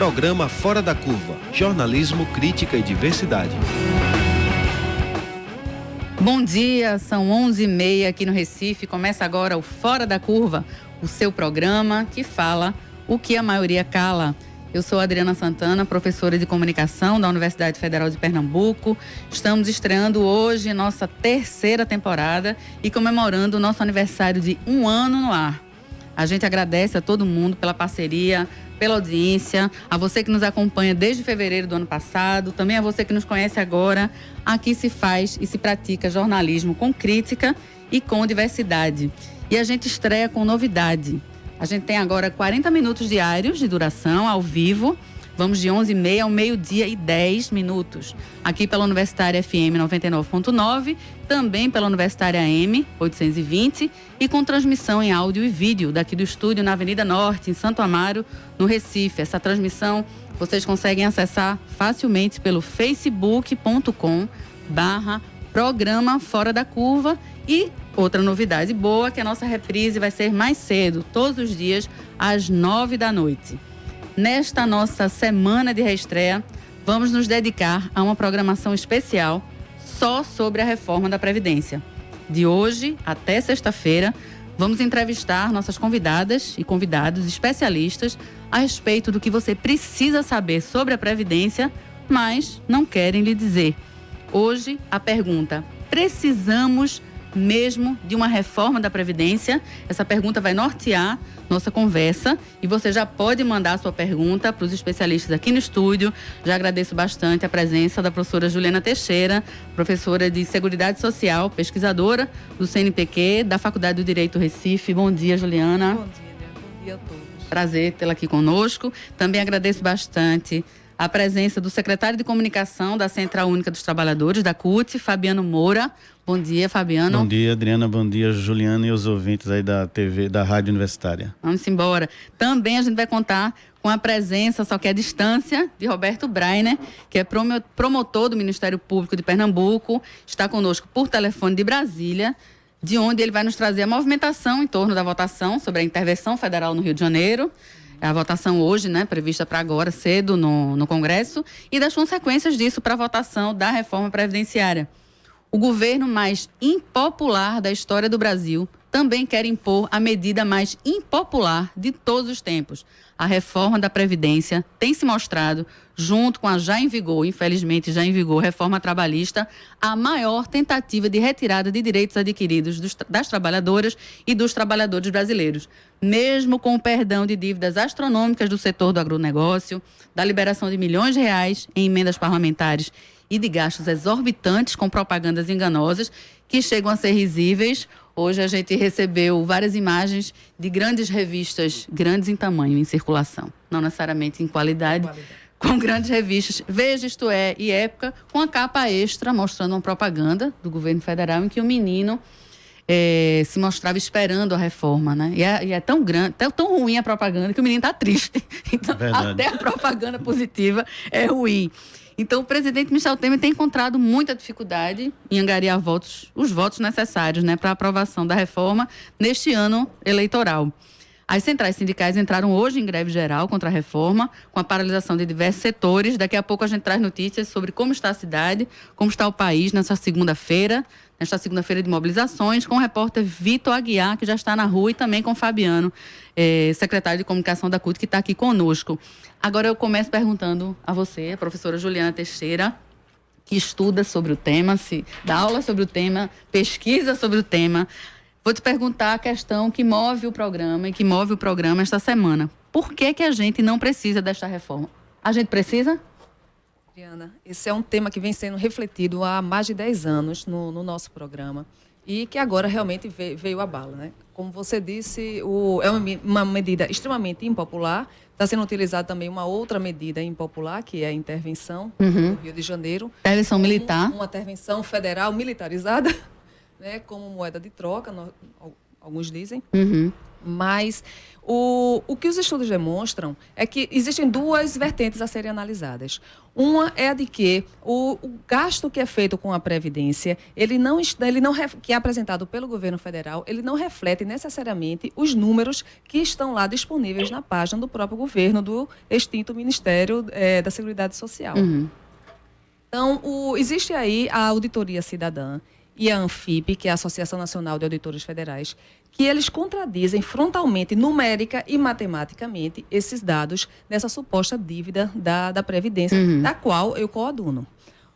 Programa Fora da Curva. Jornalismo, crítica e diversidade. Bom dia, são 11h30 aqui no Recife. Começa agora o Fora da Curva, o seu programa que fala o que a maioria cala. Eu sou Adriana Santana, professora de comunicação da Universidade Federal de Pernambuco. Estamos estreando hoje nossa 3ª temporada e comemorando o nosso aniversário de 1 ano no ar. A gente agradece a todo mundo pela parceria, pela audiência, a você que nos acompanha desde fevereiro do ano passado, também a você que nos conhece agora. Aqui se faz e se pratica jornalismo com crítica e com diversidade. E a gente estreia com novidade. A gente tem agora 40 minutos diários de duração, ao vivo. Vamos de 11h30 ao 12h10, aqui pela Universitária FM 99.9, também pela Universitária AM 820 e com transmissão em áudio e vídeo daqui do estúdio na Avenida Norte, em Santo Amaro, no Recife. Essa transmissão vocês conseguem acessar facilmente pelo facebook.com/programa Fora da Curva. E outra novidade boa, que a nossa reprise vai ser mais cedo, todos os dias, às 9 da noite. Nesta nossa semana de reestreia, vamos nos dedicar a uma programação especial só sobre a reforma da Previdência. De hoje até sexta-feira, vamos entrevistar nossas convidadas e convidados especialistas a respeito do que você precisa saber sobre a Previdência, mas não querem lhe dizer. Hoje, a pergunta: precisamos mesmo de uma reforma da Previdência? Essa pergunta vai nortear nossa conversa e você já pode mandar a sua pergunta para os especialistas aqui no estúdio. Já agradeço bastante a presença da professora Juliana Teixeira, professora de Seguridade Social, pesquisadora do CNPq, da Faculdade do Direito Recife. Bom dia, Juliana. Bom dia, Adriana. Bom dia a todos. Prazer tê-la aqui conosco. Também agradeço bastante a presença do secretário de Comunicação da Central Única dos Trabalhadores, da CUT, Fabiano Moura. Bom dia, Fabiano. Bom dia, Adriana. Bom dia, Juliana e os ouvintes aí da TV, da Rádio Universitária. Vamos embora. Também a gente vai contar com a presença, só que à distância, de Roberto Breiner, que é promotor do Ministério Público de Pernambuco. Está conosco por telefone de Brasília, de onde ele vai nos trazer a movimentação em torno da votação sobre a intervenção federal no Rio de Janeiro. A votação hoje, prevista para agora, cedo, no Congresso, e das consequências disso para a votação da reforma previdenciária. O governo mais impopular da história do Brasil também quer impor a medida mais impopular de todos os tempos. A reforma da Previdência tem se mostrado, junto com a infelizmente já em vigor, reforma trabalhista, a maior tentativa de retirada de direitos adquiridos das trabalhadoras e dos trabalhadores brasileiros. Mesmo com o perdão de dívidas astronômicas do setor do agronegócio, da liberação de milhões de reais em emendas parlamentares e de gastos exorbitantes com propagandas enganosas que chegam a ser risíveis. Hoje a gente recebeu várias imagens de grandes revistas, grandes em tamanho, em circulação, não necessariamente em qualidade. Com grandes revistas, Veja, Isto É e Época, com a capa extra mostrando uma propaganda do governo federal em que o menino se mostrava esperando a reforma, E é tão grande, tão ruim a propaganda que o menino está triste. Então, até a propaganda positiva é ruim. Então, o presidente Michel Temer tem encontrado muita dificuldade em angariar os votos necessários, para a aprovação da reforma neste ano eleitoral. As centrais sindicais entraram hoje em greve geral contra a reforma, com a paralisação de diversos setores. Daqui a pouco a gente traz notícias sobre como está a cidade, como está o país nesta segunda-feira de mobilizações, com o repórter Vitor Aguiar, que já está na rua, e também com o Fabiano, secretário de Comunicação da CUT, que está aqui conosco. Agora eu começo perguntando a você, a professora Juliana Teixeira, que estuda sobre o tema, dá aula sobre o tema, pesquisa sobre o tema. Vou te perguntar a questão que move o programa e que move o programa esta semana. Por que a gente não precisa desta reforma? A gente precisa? Adriana, esse é um tema que vem sendo refletido há mais de 10 anos no nosso programa e que agora realmente veio à bala, Como você disse, é uma medida extremamente impopular. Está sendo utilizada também uma outra medida impopular, que é a intervenção no Rio de Janeiro. Intervenção militar. Uma intervenção federal militarizada, como moeda de troca. alguns dizem. Uhum. Mas o que os estudos demonstram é que existem duas vertentes a serem analisadas. Uma é a de que o gasto que é feito com a Previdência, que é apresentado pelo governo federal, ele não reflete necessariamente os números que estão lá disponíveis na página do próprio governo, do extinto Ministério da Seguridade Social. Uhum. Então, existe aí a Auditoria Cidadã e a ANFIP, que é a Associação Nacional de Auditores Federais, que eles contradizem frontalmente, numérica e matematicamente, esses dados dessa suposta dívida da Previdência, da qual eu coaduno.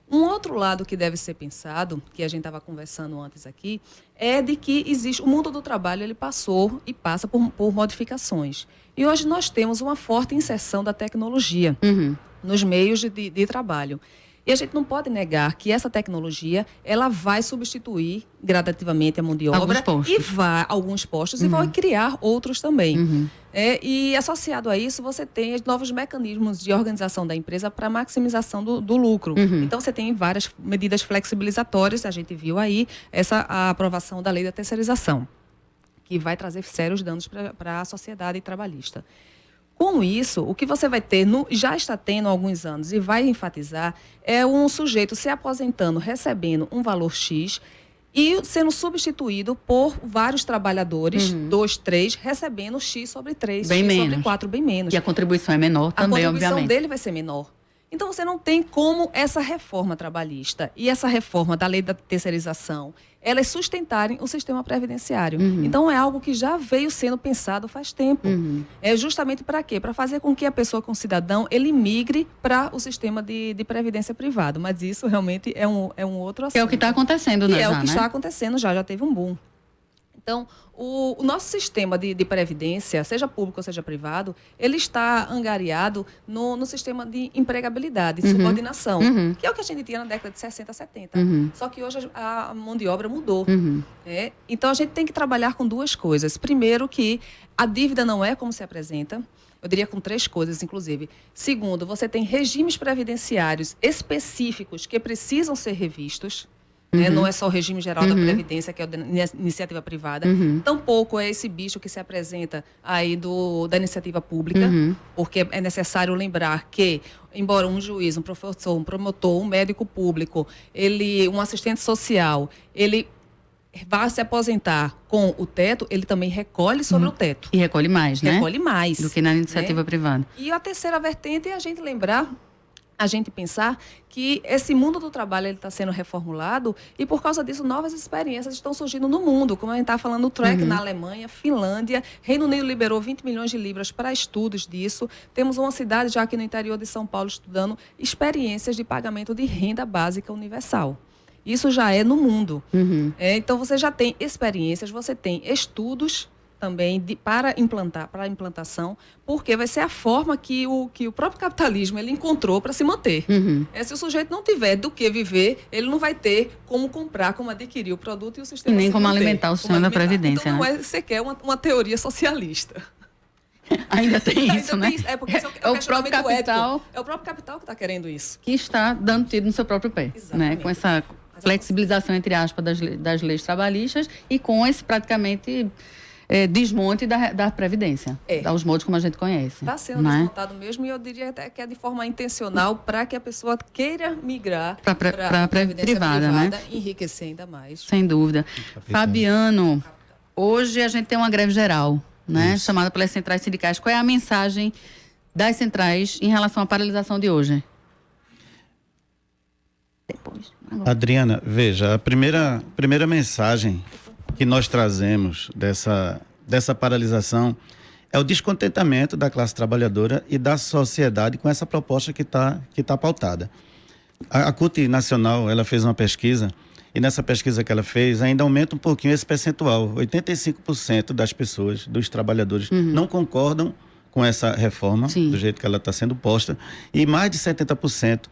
Um outro lado que deve ser pensado, que a gente estava conversando antes aqui, é de que o mundo do trabalho ele passou e passa por modificações. E hoje nós temos uma forte inserção da tecnologia nos meios de trabalho. E a gente não pode negar que essa tecnologia ela vai substituir gradativamente a mão de obra alguns postos e vai criar outros também. E associado a isso, você tem novos mecanismos de organização da empresa para maximização do lucro. Então, você tem várias medidas flexibilizatórias, a gente viu aí a aprovação da lei da terceirização, que vai trazer sérios danos para a sociedade trabalhista. Com isso, o que você vai ter, já está tendo há alguns anos e vai enfatizar, é um sujeito se aposentando, recebendo um valor X e sendo substituído por vários trabalhadores, 2, 3, recebendo X sobre 3, bem X menos. sobre 4, bem menos. E a contribuição é menor também, obviamente. A contribuição dele vai ser menor. Então, você não tem como essa reforma trabalhista e essa reforma da lei da terceirização, elas sustentarem o sistema previdenciário. Então, é algo que já veio sendo pensado faz tempo. É justamente para quê? Para fazer com que a pessoa, com o cidadão, ele migre para o sistema de previdência privado. Mas isso realmente é um outro assunto. É o que está acontecendo, né? É o que está acontecendo já teve um boom. Então, o nosso sistema de previdência, seja público ou seja privado, ele está angariado no sistema de empregabilidade, de subordinação, que é o que a gente tinha na década de 60, 70. Só que hoje a mão de obra mudou. Então, a gente tem que trabalhar com duas coisas. Primeiro, que a dívida não é como se apresenta. Eu diria com 3 coisas, inclusive. Segundo, você tem regimes previdenciários específicos que precisam ser revistos. Não é só o regime geral da Previdência, que é da iniciativa privada. Tampouco é esse bicho que se apresenta aí da iniciativa pública, porque é necessário lembrar que, embora um juiz, um professor, um promotor, um médico público, um assistente social, ele vá se aposentar com o teto, ele também recolhe sobre o teto. E recolhe mais, né? Recolhe mais. Do que na iniciativa privada. E a terceira vertente é a gente lembrar, a gente pensar que esse mundo do trabalho está sendo reformulado e, por causa disso, novas experiências estão surgindo no mundo. Como a gente está falando, o TREC na Alemanha, Finlândia, Reino Unido liberou 20 milhões de libras para estudos disso. Temos uma cidade já aqui no interior de São Paulo estudando experiências de pagamento de renda básica universal. Isso já é no mundo. Então, você já tem experiências, você tem estudos também para implantação, porque vai ser a forma que o próprio capitalismo ele encontrou para se manter. Se o sujeito não tiver do que viver, ele não vai ter como comprar, como adquirir o produto e o sistema. E nem como alimentar o sistema da Previdência. Então, não é sequer uma teoria socialista. Ainda tem isso, né? Porque é o próprio capital. É o próprio capital que está querendo isso. Que está dando tiro no seu próprio pé. Né? Com essa flexibilização, entre aspas, das leis trabalhistas e com esse praticamente desmonte da Previdência, aos modos como a gente conhece. Está sendo desmontado mesmo, e eu diria até que é de forma intencional para que a pessoa queira migrar para a Previdência privada, né? Enriquecer ainda mais. Sem dúvida. Fabiano, hoje a gente tem uma greve geral, né? Chamada pelas centrais sindicais. Qual é a mensagem das centrais em relação à paralisação de hoje? Adriana, veja, a primeira mensagem que nós trazemos dessa paralisação é o descontentamento da classe trabalhadora e da sociedade com essa proposta que tá pautada. A CUT Nacional, ela fez uma pesquisa, e nessa pesquisa que ela fez, ainda aumenta um pouquinho esse percentual. 85% das pessoas, dos trabalhadores, não concordam com essa reforma, do jeito que ela está sendo posta, e mais de 70%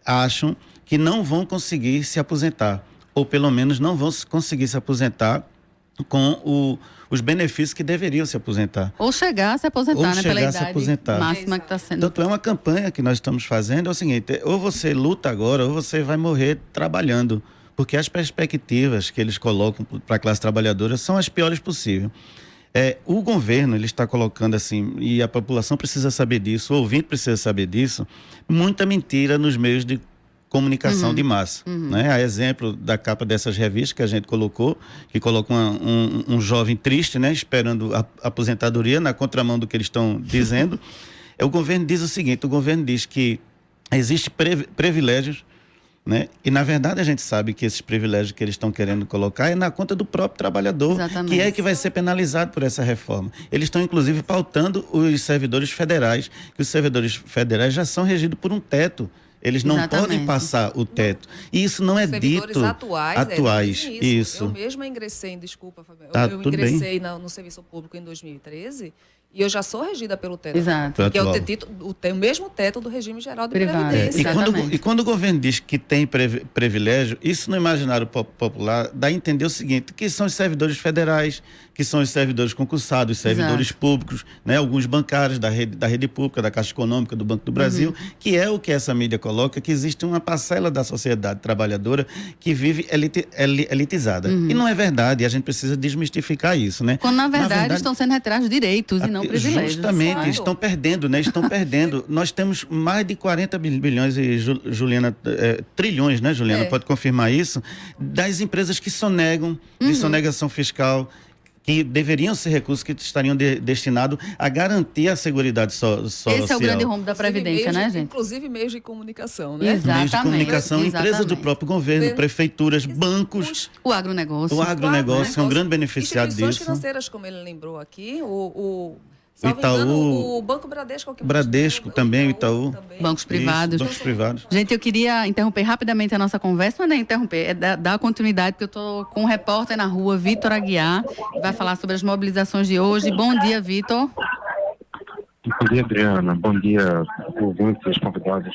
acham que não vão conseguir se aposentar, ou pelo menos não vão conseguir se aposentar com os benefícios que deveriam se aposentar. Ou chegar a se aposentar, né? Pela idade máxima que está sendo. Então, é uma campanha que nós estamos fazendo, é o seguinte, ou você luta agora, ou você vai morrer trabalhando, porque as perspectivas que eles colocam para a classe trabalhadora são as piores possíveis. O governo, ele está colocando assim, e a população precisa saber disso, o ouvinte precisa saber disso, muita mentira nos meios de comunicação de massa. Né? A exemplo da capa dessas revistas que a gente colocou, que coloca um jovem triste, né, esperando a aposentadoria, na contramão do que eles estão dizendo. O governo diz o seguinte, o governo diz que existem privilégios, né? E, na verdade, a gente sabe que esses privilégios que eles estão querendo colocar é na conta do próprio trabalhador, Exatamente. que é que vai ser penalizado por essa reforma. Eles estão, inclusive, pautando os servidores federais, que os servidores federais já são regidos por um teto. Eles não Exatamente. podem passar o teto. E isso não é servidores dito... atuais. Isso. Eu mesma ingressei, desculpa, Fabiana, Tá, eu tudo bem. ingressei no serviço público em 2013 e eu já sou regida pelo teto. Exato. Que é Atual. o mesmo teto do regime geral de Privado. previdência. Exatamente. E quando o governo diz que tem privilégio, isso no imaginário popular dá a entender o seguinte, que são os servidores federais, que são os servidores concursados, os servidores Exato. públicos, né, alguns bancários da rede pública, da Caixa Econômica, do Banco do Brasil, que é o que essa mídia coloca, que existe uma parcela da sociedade trabalhadora que vive elitizada. E não é verdade, e a gente precisa desmistificar isso, né? Quando, na verdade, estão sendo retirados direitos e não privilégios. Justamente, Claro. estão perdendo, né? Estão perdendo. Nós temos mais de 40 bilhões, e Juliana, trilhões, né, Juliana? Pode confirmar isso, das empresas que sonegam, de sonegação fiscal, que deveriam ser recursos que estariam destinados a garantir a seguridade social. Esse é o grande rombo da Previdência, né, gente? Inclusive meios de comunicação, né? Exato. Meios de comunicação, Exatamente. empresas do próprio governo, prefeituras, bancos. O agronegócio. O agronegócio é um grande beneficiado Instituições disso. financeiras, como ele lembrou aqui, salvo Itaú, engano, o Banco Bradesco. Que Bradesco também, o Itaú. também. Bancos privados. Isso, bancos privados. Gente, eu queria interromper rapidamente a nossa conversa, mas não é interromper, é dar continuidade, porque eu estou com um repórter na rua, Vitor Aguiar, que vai falar sobre as mobilizações de hoje. Bom dia, Vitor. Bom dia, Adriana. Bom dia, ouvintes, convidados.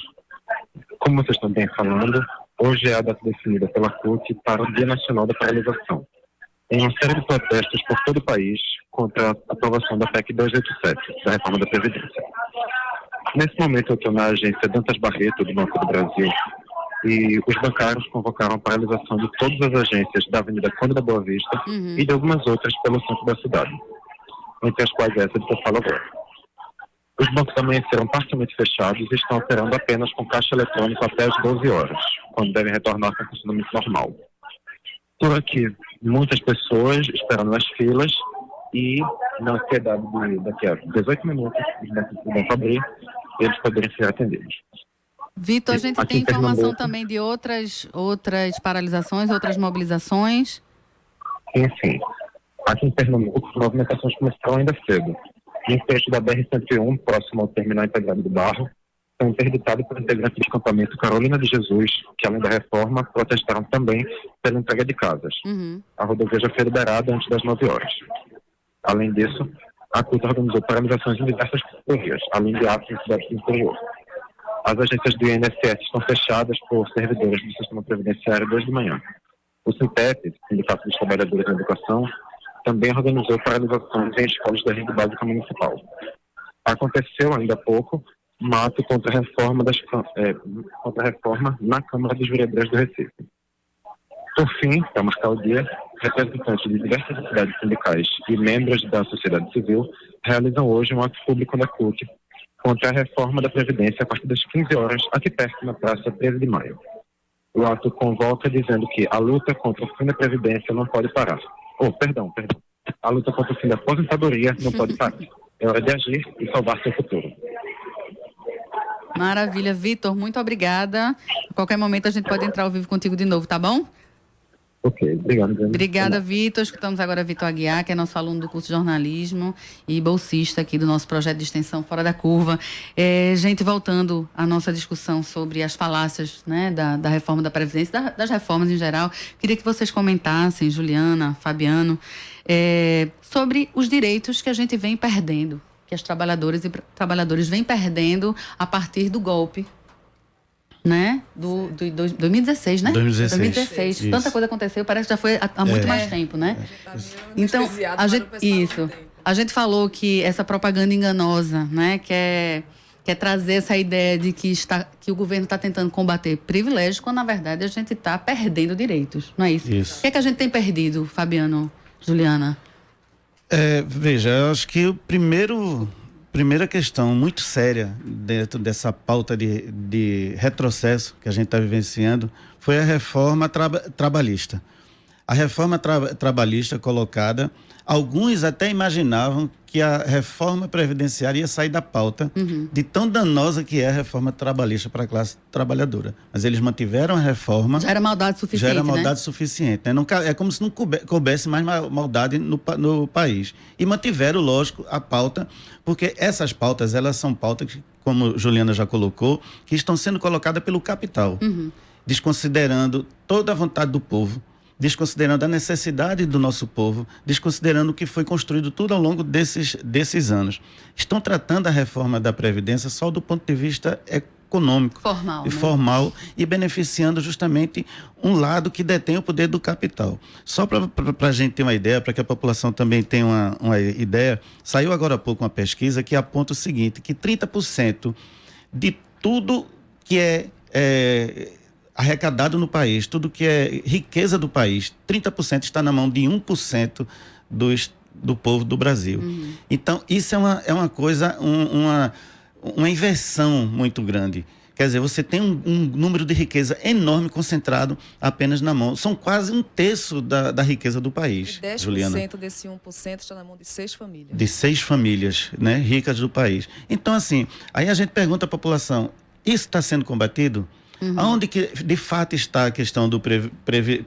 Como vocês estão bem falando, hoje é a data definida pela CUT para o Dia Nacional da Paralisação. Em uma série de protestos por todo o país contra a aprovação da PEC 287, da reforma da Previdência. Nesse momento, eu estou na agência Dantas Barreto, do Banco do Brasil, e os bancários convocaram a paralisação de todas as agências da Avenida Conde da Boa Vista e de algumas outras pelo centro da cidade, entre as quais essa de que eu falo agora. Os bancos amanheceram parcialmente fechados e estão operando apenas com caixa eletrônico até às 12 horas, quando devem retornar com funcionamento normal. Por aqui, muitas pessoas esperando nas filas e, na ansiedade de daqui a 18 minutos, os bancos vão abrir e eles poderem ser atendidos. Vitor, a gente Aqui tem em informação Pernambuco. também de outras paralisações, outras mobilizações. Enfim, aqui em Pernambuco, as movimentações começaram ainda cedo. Em trecho da BR-101, próximo ao terminal integrado do Barro, foi interditado por integrantes do acampamento Carolina de Jesus, que, além da reforma, protestaram também pela entrega de casas. A rodovia já foi liberada antes das 9 horas. Além disso, a CUT organizou paralisações em diversas categorias, além de atos em cidades do interior. As agências do INSS estão fechadas por servidores do sistema previdenciário desde de manhã. O SINTEP, Sindicato dos Trabalhadores da Educação, também organizou paralisações em escolas da rede básica municipal. Aconteceu ainda há pouco um ato contra a reforma, na Câmara dos Vereadores do Recife. Por fim, para marcar o dia, representantes de diversas entidades sindicais e membros da sociedade civil realizam hoje um ato público na CUT contra a reforma da Previdência a partir das 15 horas, aqui perto na Praça 13 de Maio. O ato convoca dizendo que a luta contra o fim da Previdência não pode parar. Perdão. A luta contra o fim da aposentadoria não pode parar. É hora de agir e salvar seu futuro. Maravilha, Vitor, muito obrigada. A qualquer momento a gente pode entrar ao vivo contigo de novo, tá bom? Ok, obrigado. Obrigada, Vitor. Escutamos agora Vitor Aguiar, que é nosso aluno do curso de jornalismo e bolsista aqui do nosso projeto de extensão Fora da Curva. Gente, voltando à nossa discussão sobre as falácias, né, da reforma da Previdência, das reformas em geral, queria que vocês comentassem, Juliana, Fabiano, sobre os direitos que a gente vem perdendo, que as trabalhadoras e trabalhadores vêm perdendo a partir do golpe, né? Do 2016, né? 2016. Isso. Tanta coisa aconteceu, parece que já foi há muito mais tempo, né? Então, a gente falou que essa propaganda enganosa, né? Que é que é trazer essa ideia de que o governo está tentando combater privilégios, quando, na verdade, a gente está perdendo direitos, não é isso? Isso. O que é que a gente tem perdido, Fabiano, Juliana? Veja, eu acho que primeira questão muito séria dentro dessa pauta de retrocesso que a gente está vivenciando foi a reforma trabalhista. A reforma trabalhista colocada, alguns até imaginavam que a reforma previdenciária ia sair da pauta de tão danosa que é a reforma trabalhista para a classe trabalhadora. Mas eles mantiveram a reforma. Já era maldade suficiente, Já era maldade né? suficiente. Né? É como se não coubesse mais maldade no país. E mantiveram, lógico, a pauta, porque essas pautas, elas são pautas que, como Juliana já colocou, que estão sendo colocadas pelo capital, desconsiderando toda a vontade do povo, desconsiderando a necessidade do nosso povo, desconsiderando o que foi construído tudo ao longo desses anos. Estão tratando a reforma da Previdência só do ponto de vista econômico. Formal, e beneficiando justamente um lado que detém o poder do capital. Só para a gente ter uma ideia, para que a população também tenha uma ideia, saiu agora há pouco uma pesquisa que aponta o seguinte, que 30% de tudo que é arrecadado no país, tudo que é riqueza do país, 30% está na mão de 1% do povo do Brasil. Então, isso é uma coisa, uma inversão muito grande. Quer dizer, você tem um número de riqueza enorme concentrado apenas na mão. São quase 1/3 da riqueza do país, E 10% Juliana. desse 1% está na mão de 6 famílias. De 6 famílias, né, ricas do país. Então, assim, aí a gente pergunta à população, isso está sendo combatido? Aonde que de fato está a questão do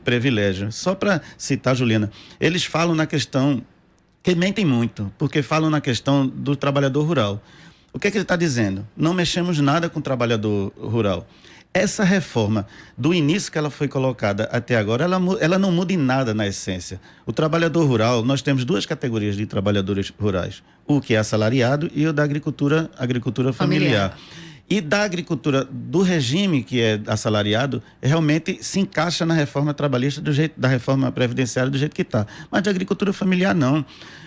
privilégio? Só para citar, Juliana, eles falam na questão, que mentem muito, porque falam na questão do trabalhador rural. O que é que ele está dizendo? Não mexemos nada com o trabalhador rural. Essa reforma, do início que ela foi colocada até agora, ela não muda em nada na essência. O trabalhador rural, nós temos 2 categorias de trabalhadores rurais. O que é assalariado e o da agricultura familiar. E da agricultura do regime que é assalariado, realmente se encaixa na reforma trabalhista da reforma previdenciária do jeito que está. Mas de agricultura familiar, não.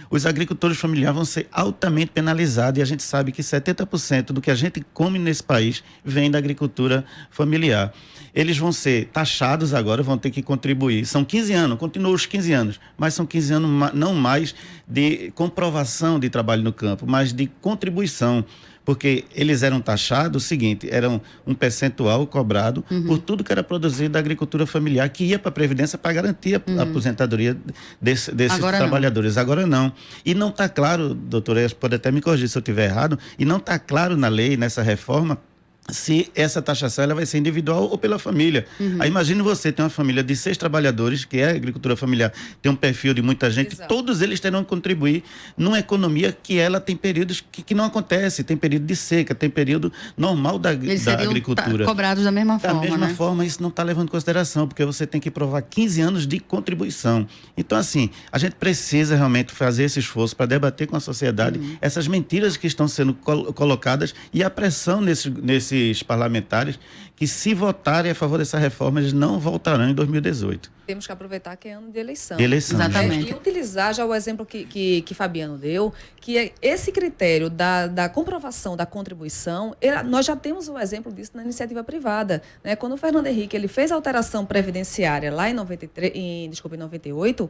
Os agricultores familiares vão ser altamente penalizados e a gente sabe que 70% do que a gente come nesse país vem da agricultura familiar. Eles vão ser taxados agora, vão ter que contribuir. São 15 anos, continuam os 15 anos, mas são 15 anos não mais de comprovação de trabalho no campo, mas de contribuição. Porque eles eram taxados, o seguinte, eram um percentual cobrado por tudo que era produzido da agricultura familiar, que ia para a Previdência para garantir a aposentadoria desses trabalhadores. Agora não. E não está claro, doutora, pode até me corrigir se eu estiver errado, e não está claro na lei, nessa reforma, se essa taxação ela vai ser individual ou pela família. Aí imagine você ter uma família de 6 trabalhadores, que é a agricultura familiar, tem um perfil de muita gente, Exato. Todos eles terão que contribuir numa economia que ela tem períodos que não acontece, tem período de seca, tem período normal da agricultura. Cobrados da mesma Da forma, mesma né? forma, isso não está levando em consideração, porque você tem que provar 15 anos de contribuição. Então, assim, a gente precisa realmente fazer esse esforço para debater com a sociedade essas mentiras que estão sendo colocadas e a pressão nesses parlamentares que, se votarem a favor dessa reforma, eles não voltarão em 2018. Temos que aproveitar que é ano de eleição. Exatamente. E utilizar já o exemplo que Fabiano deu, que é esse critério da comprovação da contribuição, nós já temos o exemplo disso na iniciativa privada. Né? Quando o Fernando Henrique ele fez a alteração previdenciária lá em 98,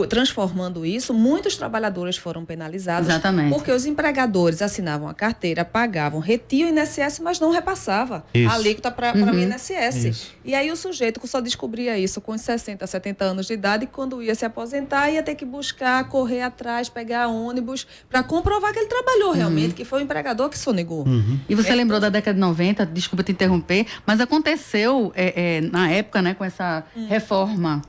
transformando isso, muitos trabalhadores foram penalizados. Exatamente. Porque os empregadores assinavam a carteira, pagavam, retiam o INSS, mas não repassava a alíquota para o INSS. Isso. E aí o sujeito só descobria isso com os 60, 70 anos de idade, e quando ia se aposentar, ia ter que buscar, correr atrás, pegar ônibus, para comprovar que ele trabalhou realmente, que foi o empregador que sonegou. E você lembrou da década de 90, desculpa te interromper, mas aconteceu na época, né, com essa reforma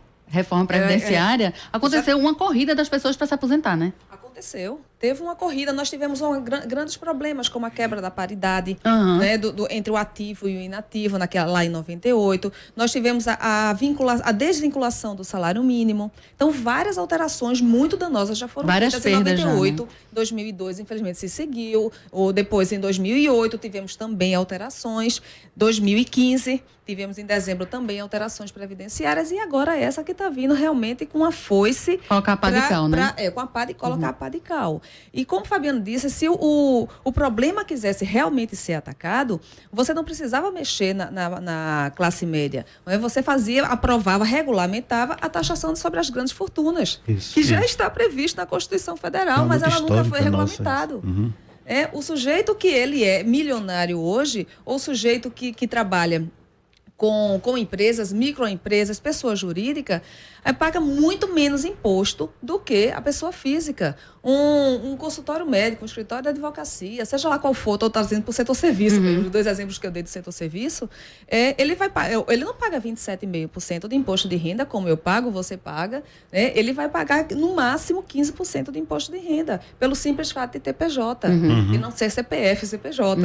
previdenciária, aconteceu uma corrida das pessoas para se aposentar, né? Aconteceu. Teve uma corrida, nós tivemos grandes problemas, como a quebra da paridade né, entre o ativo e o inativo, lá em 98. Nós tivemos a desvinculação do salário mínimo. Então, várias alterações muito danosas já foram feitas em 98. Já, né? Em 2002, infelizmente, se seguiu. Ou depois, em 2008, tivemos também alterações. 2015, tivemos em dezembro também alterações previdenciárias. E agora essa que está vindo realmente com a foice. Colocar a pá de cal, né? Com a pá de colocar a pá de cal. E como o Fabiano disse, se o problema quisesse realmente ser atacado, você não precisava mexer na classe média. Você aprovava, regulamentava a taxação sobre as grandes fortunas, que já está previsto na Constituição Federal, mas ela nunca foi regulamentado. O sujeito que ele é milionário hoje, ou o sujeito que trabalha com empresas, microempresas, pessoa jurídica, paga muito menos imposto do que a pessoa física. Um consultório médico, um escritório de advocacia, seja lá qual for, estou trazendo para o setor serviço, os 2 exemplos que eu dei do setor serviço, ele não paga 27,5% de imposto de renda, como eu pago, você paga, né? Ele vai pagar no máximo 15% de imposto de renda, pelo simples fato de ter PJ, e não ser CPF, CPJ,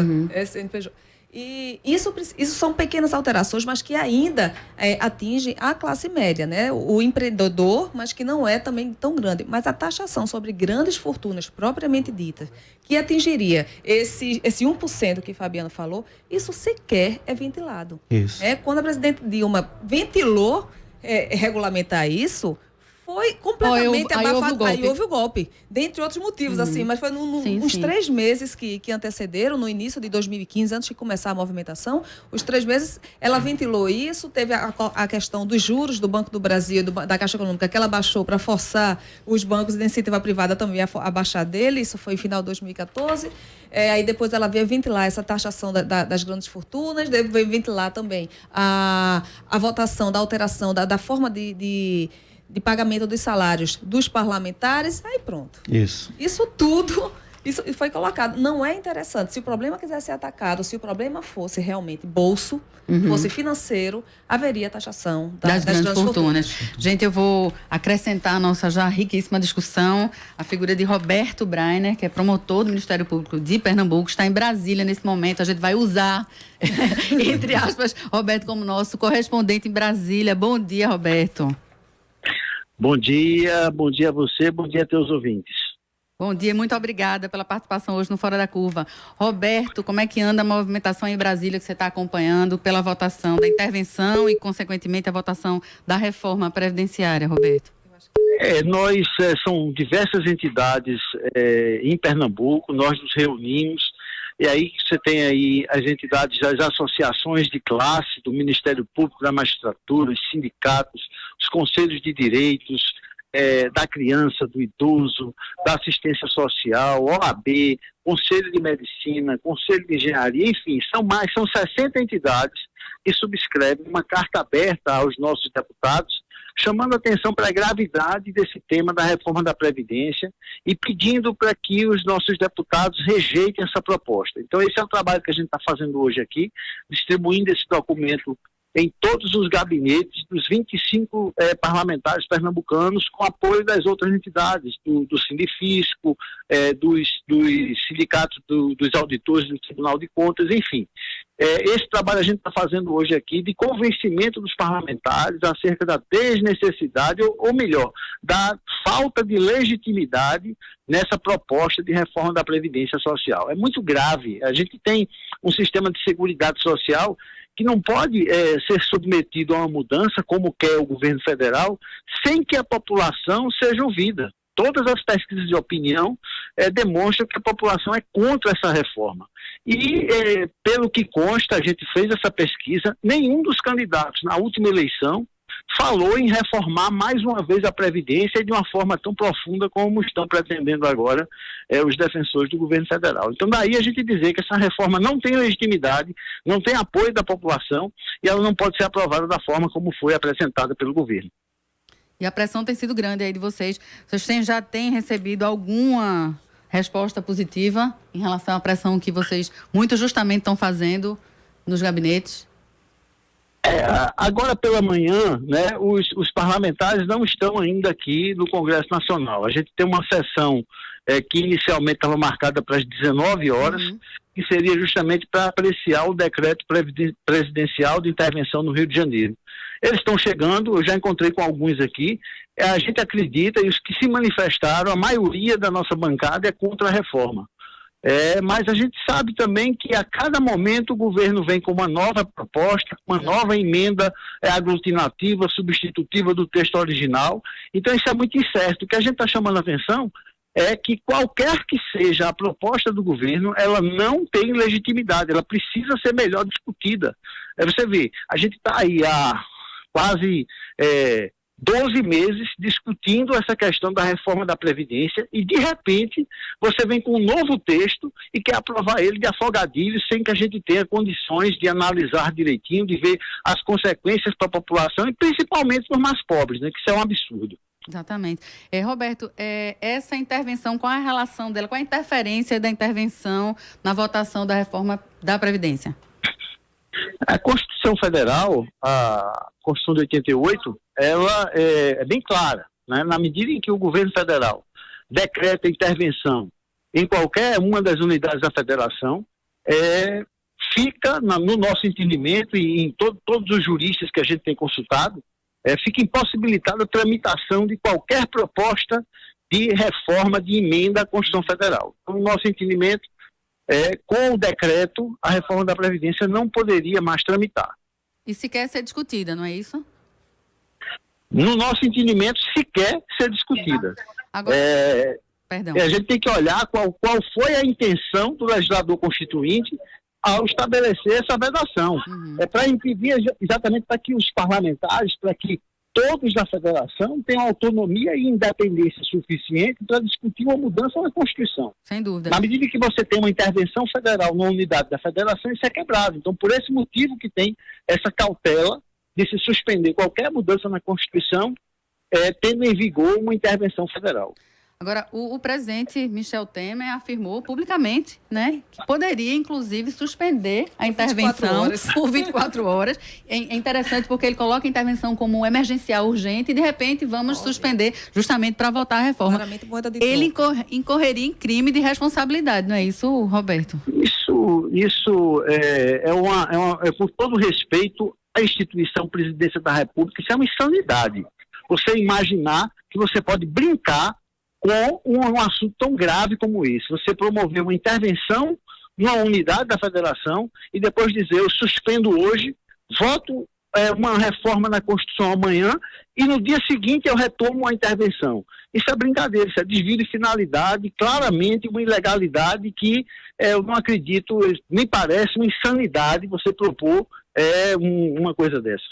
CNPJ. E isso são pequenas alterações, mas que ainda atingem a classe média, né? O empreendedor, mas que não é também tão grande. Mas a taxação sobre grandes fortunas, propriamente ditas, que atingiria esse 1% que Fabiano falou, isso sequer é ventilado. Isso. Quando a presidente Dilma ventilou regulamentar isso, foi completamente abafado. Aí houve o golpe. Dentre outros motivos, assim, mas foi uns 3 meses que antecederam, no início de 2015, antes de começar a movimentação, os 3 meses, ela ventilou isso, teve a questão dos juros do Banco do Brasil, da Caixa Econômica, que ela baixou para forçar os bancos de iniciativa privada também a baixar dele, isso foi em final de 2014. Aí depois ela veio ventilar essa taxação das grandes fortunas, veio ventilar também a votação da alteração da forma de pagamento dos salários dos parlamentares, aí pronto. Isso tudo, isso foi colocado. Não é interessante. Se o problema quisesse ser atacado, se o problema fosse realmente bolso, fosse financeiro, haveria taxação das grandes fortunas. Gente, eu vou acrescentar a nossa já riquíssima discussão, a figura de Roberto Breiner, que é promotor do Ministério Público de Pernambuco, está em Brasília nesse momento. A gente vai usar, entre aspas, Roberto como nosso correspondente em Brasília. Bom dia, Roberto. Bom dia a você, bom dia a teus ouvintes. Bom dia, muito obrigada pela participação hoje no Fora da Curva. Roberto, como é que anda a movimentação em Brasília que você está acompanhando pela votação da intervenção e, consequentemente, a votação da reforma previdenciária, Roberto? São diversas entidades em Pernambuco, nós nos reunimos, e aí você tem aí as entidades, as associações de classe do Ministério Público, da Magistratura, os sindicatos, os conselhos de direitos da criança, do idoso, da assistência social, OAB, Conselho de Medicina, Conselho de Engenharia, enfim, são 60 entidades que subscrevem uma carta aberta aos nossos deputados, chamando atenção para a gravidade desse tema da reforma da Previdência e pedindo para que os nossos deputados rejeitem essa proposta. Então, esse é o trabalho que a gente está fazendo hoje aqui, distribuindo esse documento em todos os gabinetes dos 25 parlamentares pernambucanos, com apoio das outras entidades, do Sindifisco, dos sindicatos dos auditores do Tribunal de Contas, enfim. Esse trabalho a gente está fazendo hoje aqui de convencimento dos parlamentares acerca da desnecessidade, ou melhor, da falta de legitimidade nessa proposta de reforma da Previdência Social. É muito grave. A gente tem um sistema de seguridade social que não pode ser submetido a uma mudança, como quer o governo federal, sem que a população seja ouvida. Todas as pesquisas de opinião demonstram que a população é contra essa reforma. E, pelo que consta, a gente fez essa pesquisa, nenhum dos candidatos na última eleição falou em reformar mais uma vez a Previdência de uma forma tão profunda como estão pretendendo agora os defensores do governo federal. Então, daí a gente dizer que essa reforma não tem legitimidade, não tem apoio da população e ela não pode ser aprovada da forma como foi apresentada pelo governo. E a pressão tem sido grande aí de vocês. Vocês já têm recebido alguma resposta positiva em relação à pressão que vocês muito justamente estão fazendo nos gabinetes? Agora pela manhã, né, os parlamentares não estão ainda aqui no Congresso Nacional. A gente tem uma sessão que inicialmente estava marcada para as 19 horas, que seria justamente para apreciar o decreto presidencial de intervenção no Rio de Janeiro. Eles estão chegando, eu já encontrei com alguns aqui, a gente acredita, e os que se manifestaram, a maioria da nossa bancada é contra a reforma. Mas a gente sabe também que a cada momento o governo vem com uma nova proposta, uma nova emenda aglutinativa, substitutiva do texto original. Então isso é muito incerto. O que a gente está chamando a atenção é que qualquer que seja a proposta do governo, ela não tem legitimidade, ela precisa ser melhor discutida. Você vê, a gente está aí há quase 12 meses discutindo essa questão da reforma da Previdência e, de repente, você vem com um novo texto e quer aprovar ele de afogadilho sem que a gente tenha condições de analisar direitinho, de ver as consequências para a população e principalmente para os mais pobres, né, que isso é um absurdo. Exatamente. Roberto, essa intervenção, qual é a relação dela, qual é a interferência da intervenção na votação da reforma da Previdência? A Constituição Federal, a Constituição de 88, ela é bem clara, né? Na medida em que o governo federal decreta intervenção em qualquer uma das unidades da federação, fica, no nosso entendimento e em todos os juristas que a gente tem consultado, fica impossibilitada a tramitação de qualquer proposta de reforma, de emenda à Constituição Federal. Então, no nosso entendimento, com o decreto, a reforma da Previdência não poderia mais tramitar. E sequer ser discutida, não é isso? No nosso entendimento, sequer ser discutida. Agora, perdão. A gente tem que olhar qual foi a intenção do legislador constituinte ao estabelecer essa vedação. É para impedir exatamente para que os parlamentares, para que todos da federação tenham autonomia e independência suficiente para discutir uma mudança na Constituição. Sem dúvida. Na medida que você tem uma intervenção federal na unidade da federação, isso é quebrado. Então, por esse motivo que tem essa cautela de se suspender qualquer mudança na Constituição, tendo em vigor uma intervenção federal. Agora, o presidente Michel Temer afirmou publicamente, né, que poderia, inclusive, suspender a intervenção por 24 horas. É interessante porque ele coloca a intervenção como emergencial urgente e, de repente, vamos suspender justamente para votar a reforma. Ele incorreria em crime de responsabilidade, não é isso, Roberto? Isso é por todo respeito à instituição Presidência da República, isso é uma insanidade. Você imaginar que você pode brincar com um assunto tão grave como esse. Você promover uma intervenção numa unidade da federação e depois dizer, eu suspendo hoje, voto uma reforma na Constituição amanhã e no dia seguinte eu retomo a intervenção. Isso é brincadeira, isso é desvio de finalidade, claramente uma ilegalidade que eu não acredito, me parece uma insanidade você propor uma coisa dessas.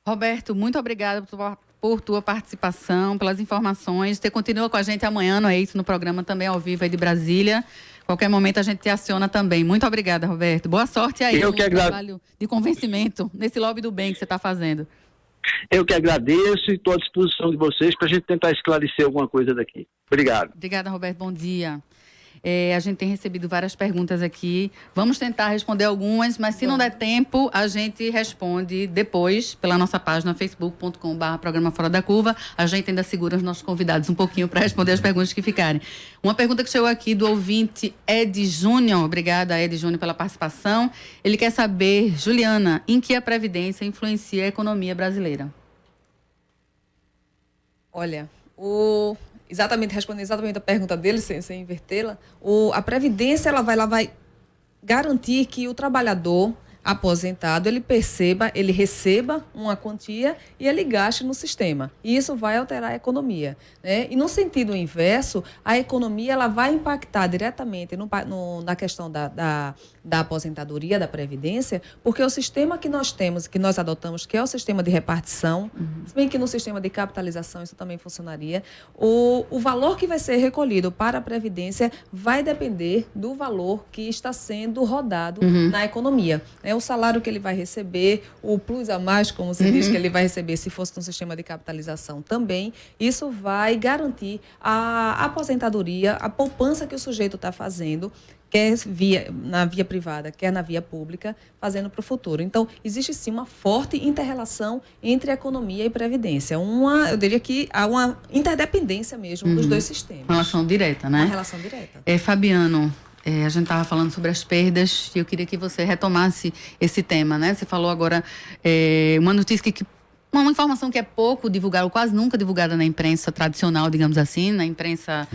Roberto, muito obrigada por tua participação, pelas informações. Você continua com a gente amanhã, não é isso? No programa também ao vivo aí de Brasília. Qualquer momento a gente te aciona também. Muito obrigada, Roberto. Boa sorte aí no trabalho de convencimento, nesse lobby do bem que você está fazendo. Eu que agradeço e estou à disposição de vocês para a gente tentar esclarecer alguma coisa daqui. Obrigado. Obrigada, Roberto. Bom dia. A gente tem recebido várias perguntas aqui. Vamos tentar responder algumas, mas se não der tempo, a gente responde depois pela nossa página facebook.com/programa Fora da Curva. A gente ainda segura os nossos convidados um pouquinho para responder as perguntas que ficarem. Uma pergunta que chegou aqui do ouvinte Ed Júnior. Obrigada, Ed Júnior, pela participação. Ele quer saber, Juliana, em que a Previdência influencia a economia brasileira? Olha, respondendo exatamente a pergunta dele, sem invertê-la, a Previdência ela vai garantir que o trabalhador aposentado, ele receba uma quantia e ele gaste no sistema. E isso vai alterar a economia, né? E no sentido inverso, a economia ela vai impactar diretamente na questão da aposentadoria, da Previdência, porque o sistema que nós temos, que nós adotamos, que é o sistema de repartição, se bem que no sistema de capitalização isso também funcionaria, o valor que vai ser recolhido para a Previdência vai depender do valor que está sendo rodado na economia. O salário que ele vai receber, o plus a mais, como se diz, que ele vai receber se fosse no sistema de capitalização também, isso vai garantir a aposentadoria, a poupança que o sujeito está fazendo, quer na via privada, quer na via pública, fazendo para o futuro. Então, existe sim uma forte inter-relação entre economia e previdência. Eu diria que há uma interdependência mesmo dos dois sistemas. Uma relação direta, né? Uma relação direta. Fabiano, a gente estava falando sobre as perdas e eu queria que você retomasse esse tema, né? Você falou agora uma notícia uma informação que é pouco divulgada, ou quase nunca divulgada na imprensa tradicional, digamos assim, na imprensa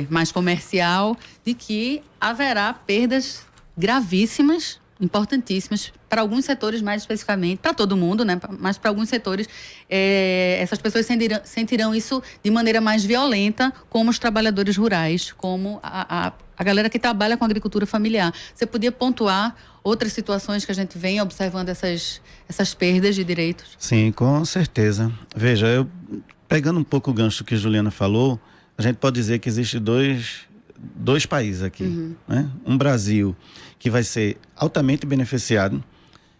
mais comercial, de que haverá perdas gravíssimas importantíssimas para alguns setores mais especificamente, para todo mundo, né? Mas para alguns setores, essas pessoas sentirão isso de maneira mais violenta, como os trabalhadores rurais, como a galera que trabalha com agricultura familiar. Você podia pontuar outras situações que a gente vem observando essas perdas de direitos? Sim, com certeza. Veja, pegando um pouco o gancho que a Juliana falou, a gente pode dizer que existe dois países aqui, né? Um Brasil que vai ser altamente beneficiado,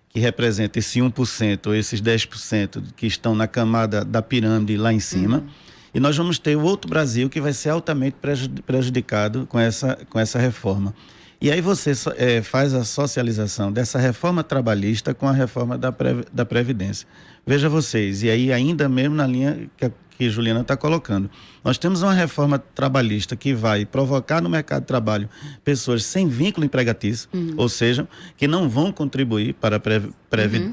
que representa esse 1%, ou esses 10% que estão na camada da pirâmide lá em cima. E nós vamos ter o outro Brasil que vai ser altamente prejudicado com essa reforma. E aí você faz a socialização dessa reforma trabalhista com a reforma da Previdência. Veja vocês, e aí ainda mesmo na linha que Juliana está colocando. Nós temos uma reforma trabalhista que vai provocar no mercado de trabalho pessoas sem vínculo empregatício, ou seja, que não vão contribuir para a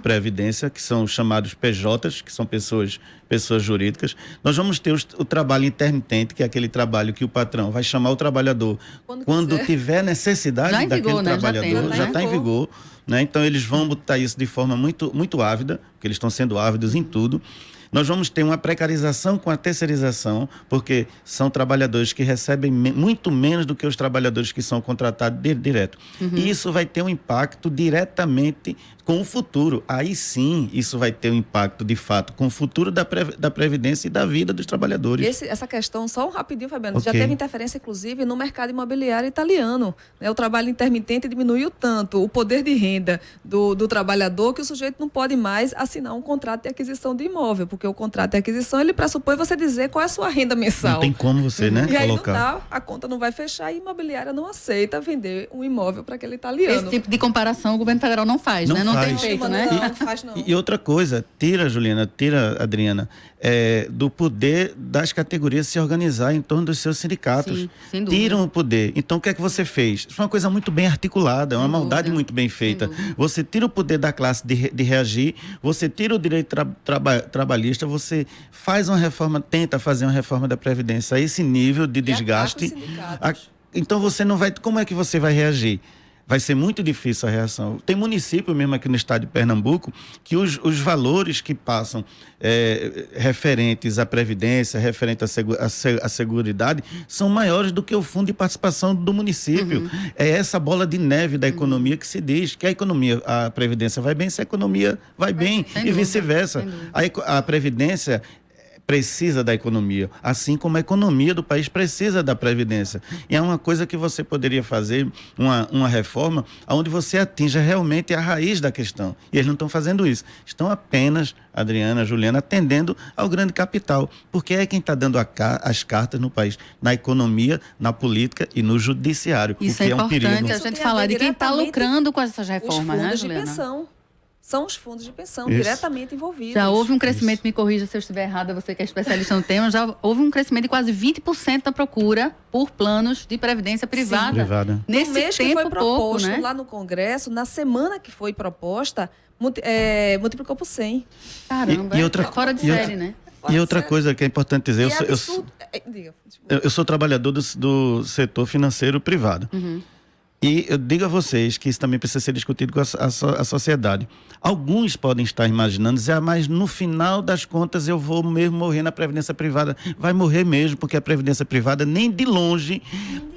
Previdência, que são os chamados PJs, que são pessoas jurídicas. Nós vamos ter o trabalho intermitente, que é aquele trabalho que o patrão vai chamar o trabalhador quando tiver necessidade daquele trabalhador, já está em vigor. Né? Então, eles vão botar isso de forma muito, muito ávida, porque eles estão sendo ávidos em tudo. Nós vamos ter uma precarização com a terceirização, porque são trabalhadores que recebem muito menos do que os trabalhadores que são contratados direto. E isso vai ter um impacto diretamente com o futuro. Aí sim, isso vai ter um impacto, de fato, com o futuro da Previdência e da vida dos trabalhadores. Essa questão, só um rapidinho, Fabiano, já teve interferência, inclusive, no mercado imobiliário italiano. Né? O trabalho intermitente diminuiu tanto o poder de renda do trabalhador que o sujeito não pode mais assinar um contrato de aquisição de imóvel, porque o contrato de aquisição, ele pressupõe você dizer qual é a sua renda mensal. Não tem como você, né, e aí colocar. não dá, a conta não vai fechar e a imobiliária não aceita vender um imóvel para aquele italiano. Esse tipo de comparação o governo federal não faz, né? Não tem feito, né? Não faz, não. E outra coisa, Juliana, Adriana, do poder das categorias se organizar em torno dos seus sindicatos. Sim, sem dúvida. Tiram o poder. Então, o que é que você fez? Isso foi uma coisa muito bem articulada, uma maldade muito bem feita. Você tira o poder da classe de reagir, você tira o direito trabalhista, você faz uma reforma, tenta fazer uma reforma da Previdência a esse nível de desgaste. Então, você não vai... Como é que você vai reagir? Vai ser muito difícil a reação. Tem município mesmo aqui no estado de Pernambuco que os valores que passam referentes à Previdência, referente à Seguridade, são maiores do que o fundo de participação do município. É essa bola de neve da economia que se diz que a Previdência vai bem se a economia vai bem e vice-versa. A Previdência precisa da economia, assim como a economia do país precisa da Previdência. E é uma coisa que você poderia fazer, uma reforma, onde você atinja realmente a raiz da questão. E eles não estão fazendo isso. Estão apenas, Adriana, Juliana, atendendo ao grande capital, porque é quem está dando as cartas no país, na economia, na política e no judiciário. Isso o que é importante um perigo. a gente falar de quem está lucrando com essas reformas, né, fundos Juliana? de pensão. São os fundos de pensão Isso. diretamente envolvidos. Já houve um crescimento, me corrija se eu estiver errada, você que é especialista no tema, já houve um crescimento de quase 20% da procura por planos de previdência privada. No Nesse mês tempo que foi proposto pouco, né? lá no Congresso, na semana que foi proposta, multiplicou por 100. Caramba, E outra- fora de e série, né? E outra coisa que é importante dizer, Diga. eu sou trabalhador do setor financeiro privado. E eu digo a vocês que isso também precisa ser discutido com a sociedade. Alguns podem estar imaginando, mas no final das contas eu vou mesmo morrer na Previdência Privada. Vai morrer mesmo, porque a Previdência Privada nem de longe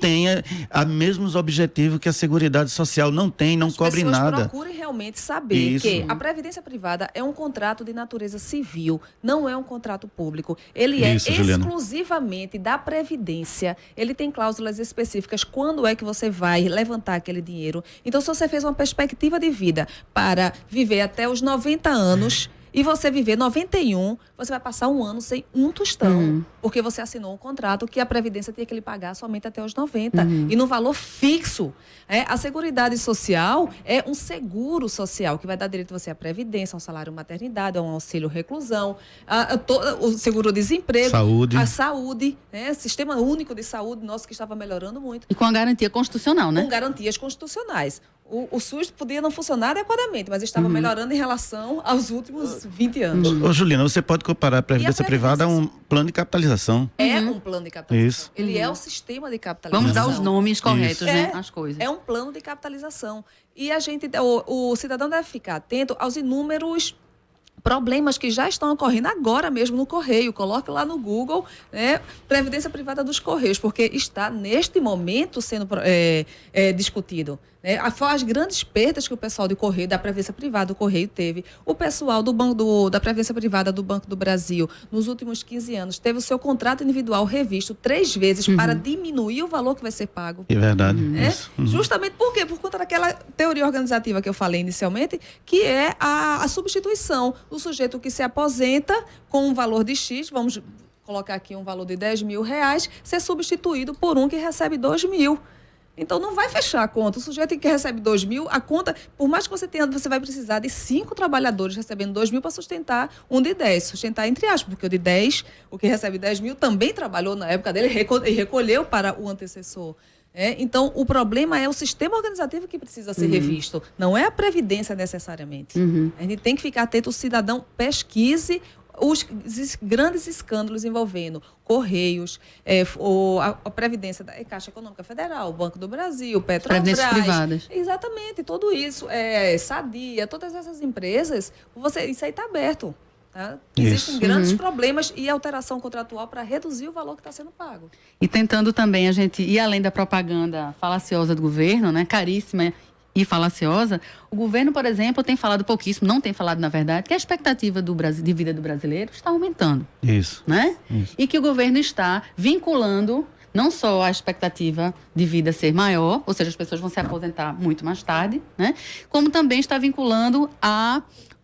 tem os mesmos objetivos que a Seguridade Social não tem, não cobre nada. As pessoas procurem realmente saber que a Previdência Privada é um contrato de natureza civil, não é um contrato público. Ele é exclusivamente da Previdência. Ele tem cláusulas específicas quando é que você vai levantar aquele dinheiro. Então, se você fez uma perspectiva de vida para viver até os 90 anos e você viver 91, você vai passar um ano sem um tostão, porque você assinou um contrato que a Previdência tinha que lhe pagar somente até os 90, e no valor fixo. A Seguridade Social é um seguro social que vai dar direito a você à Previdência, ao salário maternidade, a um auxílio reclusão, o seguro-desemprego, Saúde. a saúde, Sistema Único de Saúde nosso que estava melhorando muito. E com a garantia constitucional, né? Com garantias constitucionais. O SUS podia não funcionar adequadamente, mas estava melhorando em relação aos últimos 20 anos. Juliana, você pode comparar a Previdência Privada a um plano de capitalização. É um plano plano de capitalização. Isso. Ele é o sistema de capitalização. Vamos dar os nomes corretos, Isso. né? As coisas. É um plano de capitalização. E o cidadão deve ficar atento aos inúmeros problemas que já estão ocorrendo agora mesmo no Correio. Coloque lá no Google, né, Previdência Privada dos Correios, porque está neste momento sendo discutido. Né? As grandes perdas que o pessoal do Correio, da Previdência Privada do Correio teve, o pessoal da Previdência Privada do Banco do Brasil, nos últimos 15 anos, teve o seu contrato individual revisto 3 vezes para diminuir o valor que vai ser pago. É verdade. Né? Isso. Justamente por quê? Por conta daquela teoria organizativa que eu falei inicialmente, que é a substituição do sujeito que se aposenta com um valor de X, vamos colocar aqui um valor de R$10.000, ser substituído por um que recebe 2.000. Então, não vai fechar a conta. O sujeito que recebe 2.000, a conta, por mais que você tenha, você vai precisar de 5 trabalhadores recebendo 2.000 para sustentar um de 10. Sustentar entre aspas, porque o de 10, o que recebe 10.000, também trabalhou na época dele e recolheu para o antecessor. Então, o problema é o sistema organizativo que precisa ser revisto. Não é a Previdência necessariamente. A gente tem que ficar atento, o cidadão pesquise os grandes escândalos envolvendo Correios, a Previdência da Caixa Econômica Federal, o Banco do Brasil, Petrobras. Previdências privadas. Exatamente, tudo isso. Sadia, todas essas empresas, isso aí está aberto. Tá? Existem grandes problemas e alteração contratual para reduzir o valor que está sendo pago. E tentando também a gente ir além da propaganda falaciosa do governo, né, caríssima e falaciosa, o governo, por exemplo, tem falado pouquíssimo, não tem falado na verdade, que a expectativa de vida do brasileiro está aumentando. Isso. Né? Isso. E que o governo está vinculando não só a expectativa de vida ser maior, ou seja, as pessoas vão se aposentar muito mais tarde, né? Como também está vinculando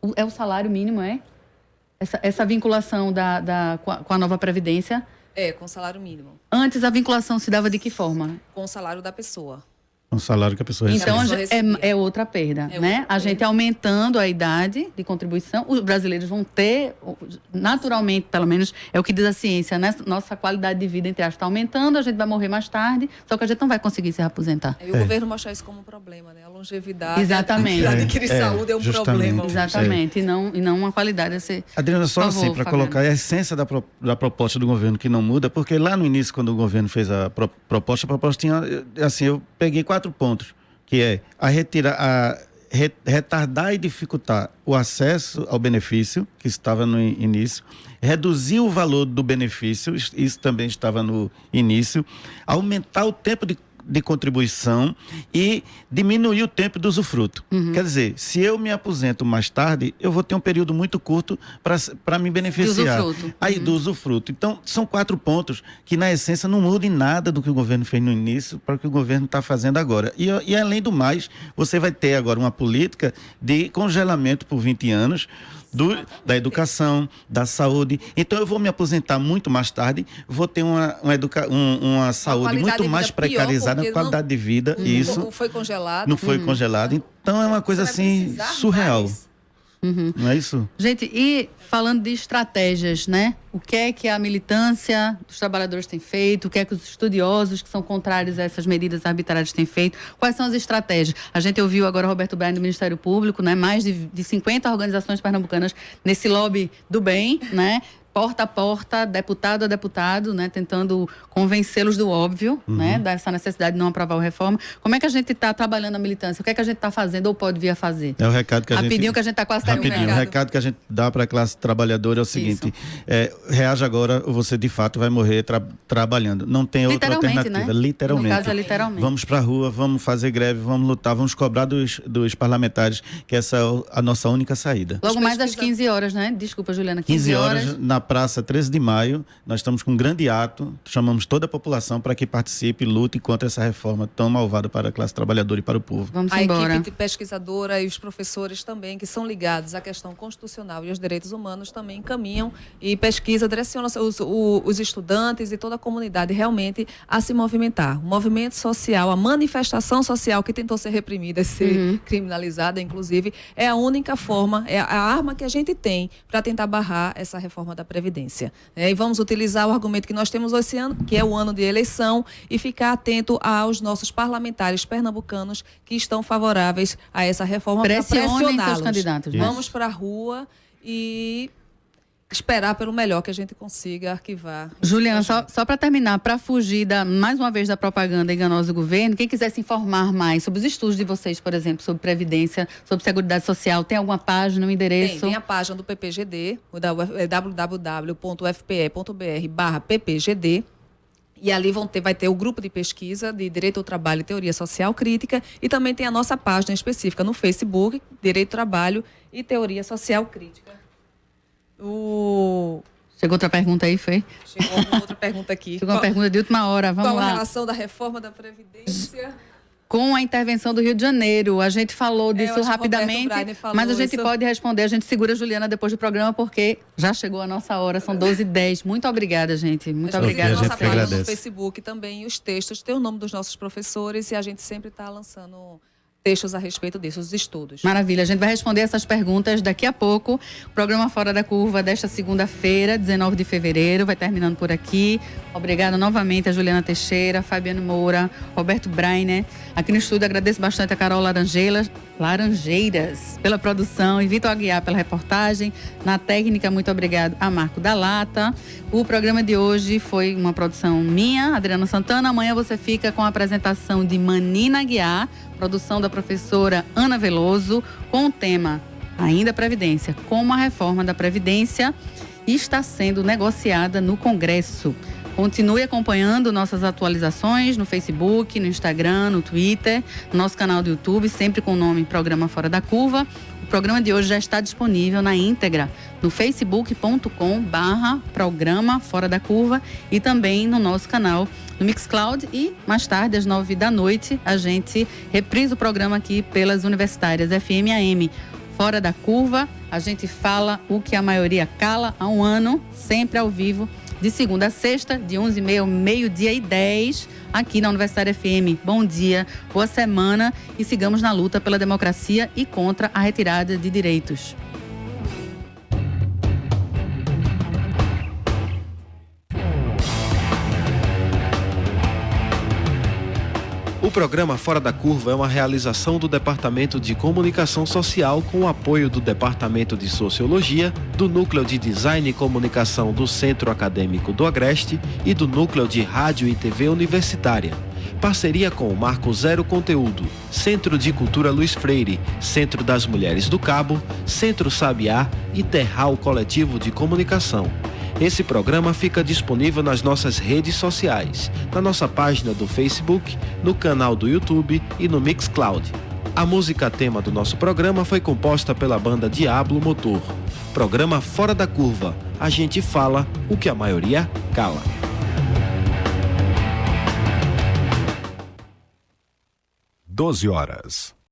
o salário mínimo, essa vinculação com a nova Previdência. Com o salário mínimo. Antes a vinculação se dava de que forma? Com o salário da pessoa. Um salário que a pessoa recebe. Então, pessoa recebia. é outra perda, É né? outra A gente aumentando a idade de contribuição, os brasileiros vão ter, naturalmente, pelo menos, é o que diz a ciência, né? Nossa qualidade de vida, entre aspas, está aumentando, a gente vai morrer mais tarde, só que a gente não vai conseguir se reaposentar. E o governo mostra isso como um problema, né? A longevidade, Exatamente. adquirir saúde é um justamente. problema. Exatamente, e não uma qualidade a ser... Adriana, só Por favor, assim, para Fabiano. colocar a essência da proposta do governo que não muda, porque lá no início, quando o governo fez a proposta tinha, assim, eu peguei 4 pontos, que é retardar e dificultar o acesso ao benefício, que estava no início, reduzir o valor do benefício, isso também estava no início, aumentar o tempo de contribuição e diminuir o tempo do usufruto. Quer dizer, se eu me aposento mais tarde, eu vou ter um período muito curto para me beneficiar. Do usufruto. Aí, do usufruto. Então, são 4 pontos que, na essência, não mudam em nada do que o governo fez no início para o que o governo está fazendo agora. E, além do mais, você vai ter agora uma política de congelamento por 20 anos da educação, da saúde. Então, eu vou me aposentar muito mais tarde, vou ter uma saúde muito mais precarizada, uma qualidade de vida. Isso Não foi congelado. não foi congelado. Então, é uma coisa Você vai assim, precisar surreal. mais. Não é isso? Gente, e falando de estratégias, né? O que é que a militância dos trabalhadores tem feito? O que é que os estudiosos que são contrários a essas medidas arbitrárias têm feito? Quais são as estratégias? A gente ouviu agora o Roberto Braine do Ministério Público, né? Mais de 50 organizações pernambucanas nesse lobby do bem, né? Porta a porta, deputado a deputado, né, tentando convencê-los do óbvio, né, dessa necessidade de não aprovar a reforma. Como é que a gente está trabalhando a militância? O que é que a gente está fazendo ou pode vir a fazer? É o recado que a gente... Rapidinho que a gente está quase Rapidinho, terminando. o recado que a gente dá para a classe trabalhadora é o seguinte: reaja agora ou você de fato vai morrer trabalhando. Não tem outra Literalmente, alternativa. né? Literalmente. No caso, é literalmente. Vamos para a rua, vamos fazer greve, vamos lutar, vamos cobrar dos parlamentares que essa é a nossa única saída. Logo mais às 15 horas, né? Desculpa, Juliana. 15 horas na Praça 13 de Maio, nós estamos com um grande ato, chamamos toda a população para que participe e lute contra essa reforma tão malvada para a classe trabalhadora e para o povo. Vamos A embora. equipe de pesquisadora e os professores também, que são ligados à questão constitucional e aos direitos humanos, também encaminham e pesquisa, direcionam os estudantes e toda a comunidade realmente a se movimentar. O movimento social, a manifestação social que tentou ser reprimida, ser criminalizada, inclusive, é a única forma, é a arma que a gente tem para tentar barrar essa reforma da Previdência. E vamos utilizar o argumento que nós temos esse ano, que é o ano de eleição, e ficar atento aos nossos parlamentares pernambucanos que estão favoráveis a essa reforma para Pressionem seus pressioná-los. candidatos. Isso. Vamos para a rua e esperar pelo melhor que a gente consiga arquivar. Juliana, só para terminar, para fugir mais uma vez da propaganda enganosa do governo, quem quiser se informar mais sobre os estudos de vocês, por exemplo, sobre Previdência, sobre Seguridade Social, tem alguma página, um endereço? Tem a página do PPGD, www.fpe.br/ppgd. E ali vai ter o grupo de pesquisa de Direito ao Trabalho e Teoria Social Crítica, e também tem a nossa página específica no Facebook, Direito ao Trabalho e Teoria Social Crítica. Chegou outra pergunta aí, foi? Chegou uma outra pergunta aqui. Chegou uma pergunta de última hora, vamos lá. Qual a relação da reforma da Previdência com a intervenção do Rio de Janeiro? A gente falou disso rapidamente, mas a gente pode responder. A gente segura a Juliana depois do programa, porque já chegou a nossa hora, são 12h10. Muito obrigada, gente. Muito obrigada. A nossa página no Facebook também, os textos, tem o nome dos nossos professores, e a gente sempre está lançando textos a respeito disso, os estudos. Maravilha, a gente vai responder essas perguntas daqui a pouco. O programa Fora da Curva desta segunda-feira, 19 de fevereiro, vai terminando por aqui. Obrigada novamente a Juliana Teixeira, Fabiano Moura, Roberto Brainer. Aqui no estúdio agradeço bastante a Carol Laranjeiras pela produção e Vitor Aguiar pela reportagem. Na técnica, muito obrigado a Marco da Lata. O programa de hoje foi uma produção minha, Adriana Santana. Amanhã você fica com a apresentação de Manina Aguiar, produção da professora Ana Veloso, com o tema ainda Previdência, como a reforma da Previdência está sendo negociada no Congresso. Continue acompanhando nossas atualizações no Facebook, no Instagram, no Twitter, no nosso canal do YouTube, sempre com o nome Programa Fora da Curva. O programa de hoje já está disponível na íntegra no facebook.com/Programa Fora da Curva e também no nosso canal no Mixcloud, e mais tarde, às 9h, a gente reprisa o programa aqui pelas universitárias FM AM. Fora da Curva, a gente fala o que a maioria cala há um ano, sempre ao vivo, de segunda a sexta, de 11h30 ao 12h10, aqui na Universitária FM. Bom dia, boa semana e sigamos na luta pela democracia e contra a retirada de direitos. O programa Fora da Curva é uma realização do Departamento de Comunicação Social com o apoio do Departamento de Sociologia, do Núcleo de Design e Comunicação do Centro Acadêmico do Agreste e do Núcleo de Rádio e TV Universitária. Parceria com o Marco Zero Conteúdo, Centro de Cultura Luiz Freire, Centro das Mulheres do Cabo, Centro Sabiá e Terral Coletivo de Comunicação. Esse programa fica disponível nas nossas redes sociais, na nossa página do Facebook, no canal do YouTube e no Mixcloud. A música tema do nosso programa foi composta pela banda Diablo Motor. Programa Fora da Curva. A gente fala o que a maioria cala. 12 horas.